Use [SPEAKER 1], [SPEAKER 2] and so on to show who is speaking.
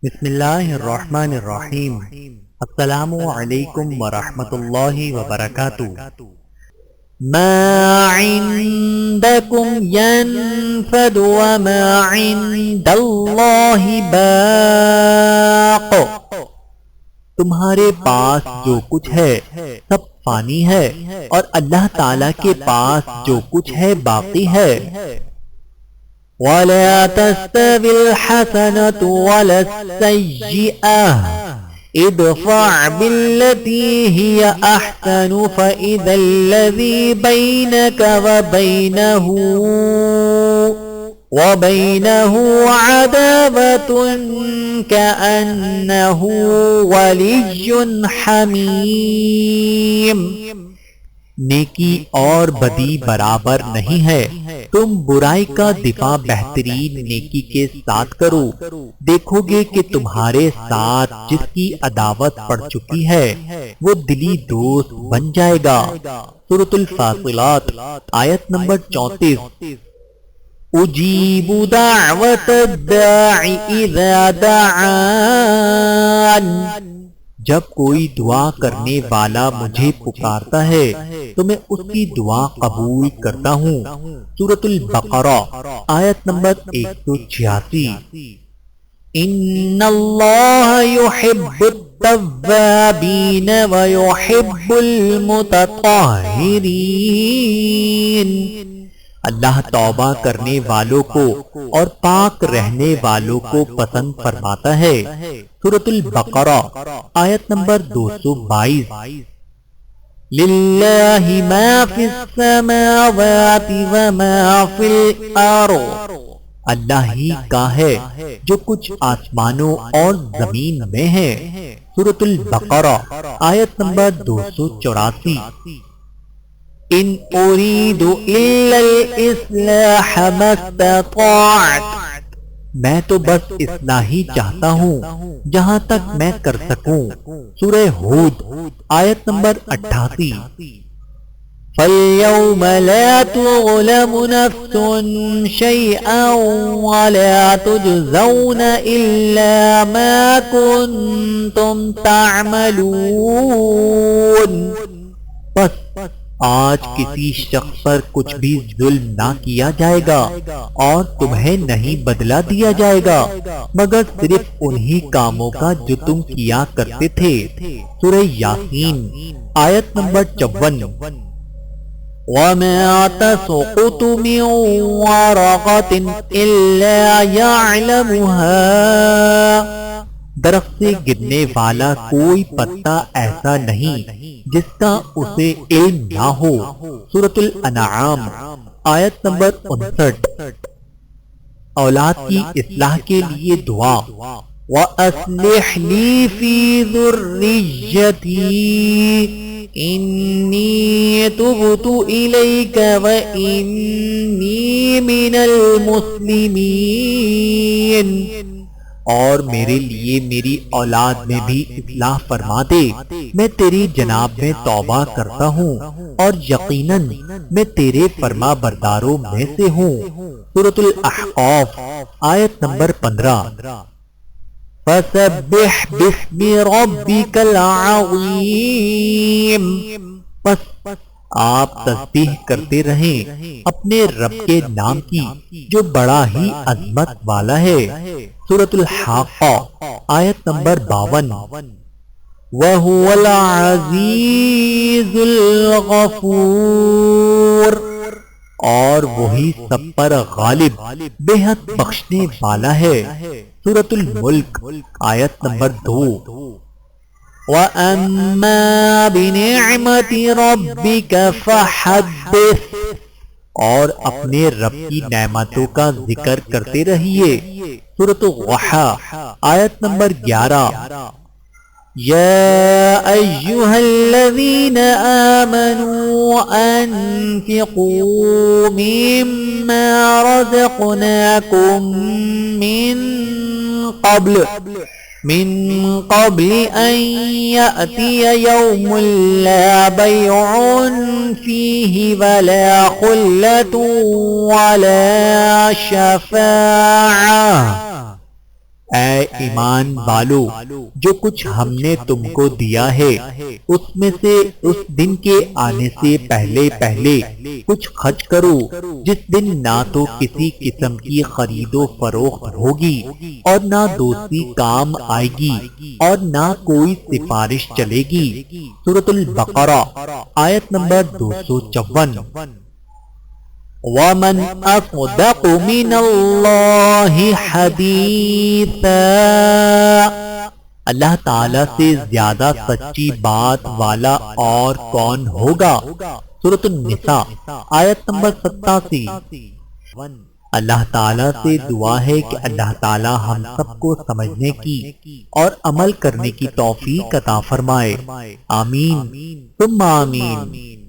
[SPEAKER 1] بسم اللہ الرحمن الرحیم۔ السلام علیکم ورحمۃ اللہ وبرکاتہ۔ ما عندکم ينفد وما عند اللہ باق۔ تمہارے پاس جو کچھ ہے سب فانی ہے اور اللہ تعالی کے پاس جو کچھ ہے باقی ہے۔ وَلَا تَسْتَوِي الْحَسَنَةُ وَلَا السَّيِّئَةُ ادْفَعْ بِالَّتِي هِيَ أَحْسَنُ فَإِذَا الَّذِي بَيْنَكَ وَبَيْنَهُ عَدَاوَةٌ كَأَنَّهُ وَلِيٌّ حَمِيمٌ۔ نیکی اور بدی برابر نہیں ہے، تم برائی کا دفاع بہترین نیکی کے ساتھ کرو، دیکھو گے کہ تمہارے ساتھ جس کی عداوت پڑ چکی ہے وہ دلی دوست بن جائے گا۔ سورۃ الفاصلات آیت نمبر 34۔ اجیب دعوت الداع اذا دعان۔ جب کوئی دعا کرنے والا مجھے پکارتا ہے تو میں اس کی دعا قبول کرتا ہوں۔ سورۃ البقرہ آیت نمبر 186۔ ان اللہ یحب التوابین ویحب المتطہرین۔ اللہ توبہ کرنے والوں کو اور پاک رہنے والوں کو پسند فرماتا ہے۔ سورۃ البقرہ آیت نمبر 222۔ للہ ما فی السماوات وما فی الارض۔ اللہ ہی کا ہے جو کچھ آسمانوں اور زمین میں ہے۔ سورۃ البقرہ آیت نمبر 284۔ ان اريد الا الاصلاح ما استطعت۔ میں تو بس اصلاح ہی چاہتا ہوں جہاں تک میں کر سکوں۔ سورہ ہود آیت نمبر 88۔ فَالْيَوْمَ لَا تُظْلَمُ نَفْسٌ شَيْئًا وَلَا تُجْزَوْنَ إِلَّا مَا كُنتُمْ تَعْمَلُونَ۔ بس آج کسی شخص پر کچھ بھی ظلم نہ کیا جائے گا اور تمہیں نہیں بدلہ دیا جائے گا مگر صرف انہی کاموں کا جو تم کیا کرتے تھے۔ سورہ یاسین آیت نمبر 54۔ وَمَا تَسْقُطُ مِن وَرَقَةٍ إِلَّا يَعْلَمُهَا۔ درخت سے گرنے والا کوئی پتا ایسا نہیں جس کا اسے علم نہ ہو۔ سورۃ الانعام آیت نمبر 59۔ اولاد کی اصلاح کے لیے دعا۔ وَأَصْلِحْ لِي فِي ذُرِّيَّتِي إِنِّي تُبْتُ إِلَيْكَ وَإِنِّي مِنَ الْمُسْلِمِينَ۔ اور میرے لیے میری اولاد میں بھی اصلاح فرما دے، میں تیری جناب میں توبہ کرتا ہوں اور یقیناً میں تیرے فرما برداروں میں سے ہوں۔ سورۃ الاحقاف آیت نمبر 15۔ فَسَبِّحْ بِاسْمِ رَبِّكَ الْعَظِيمِ۔ پس آپ تسبیح کرتے رہیں اپنے رب کے نام کی جو بڑا ہی عظمت والا ہے۔ سورۃ الحاقہ آیت نمبر 52۔ وَهُوَ الْعَزِيزُ الْغَفُورُ۔ اور وہی سب پر غالب بے حد بخشنے والا ہے۔ سورۃ الملک آیت نمبر 2۔ وَأَمَّا بِنِعْمَةِ رَبِّكَ فَحَدِّثْ۔ اور اپنے رب کی نعمتوں کا ذکر کرتے رہیے۔ سورۃ الضحیٰ آیت نمبر 11۔ یا ایھا الذین آمنوا انفقوا مما رزقناکم من قبل ان یأتی یوم لا بیع فیہ ولا خلة ولا شفاعة اے ایمان والو، جو کچھ ہم نے تم کو دیا ہے اس میں سے اس دن کے آنے سے پہلے پہلے کچھ خرچ کرو، جس دن نہ تو کسی قسم کی خرید و فروخت ہوگی اور نہ دوستی کام آئے گی اور نہ کوئی سفارش چلے گی۔ سورۃ البقرہ آیت نمبر 254۔ وَمَنْ أَصْدَقُ مِنَ اللَّهِ حَدِيثًا، اللہ تعالیٰ سے زیادہ سچی بات والا اور کون ہوگا؟ سورۃ النساء آیت نمبر 87۔ اللہ تعالیٰ سے دعا ہے کہ اللہ تعالیٰ ہم سب کو سمجھنے کی اور عمل کرنے کی توفیق عطا فرمائے، آمین ثم آمین۔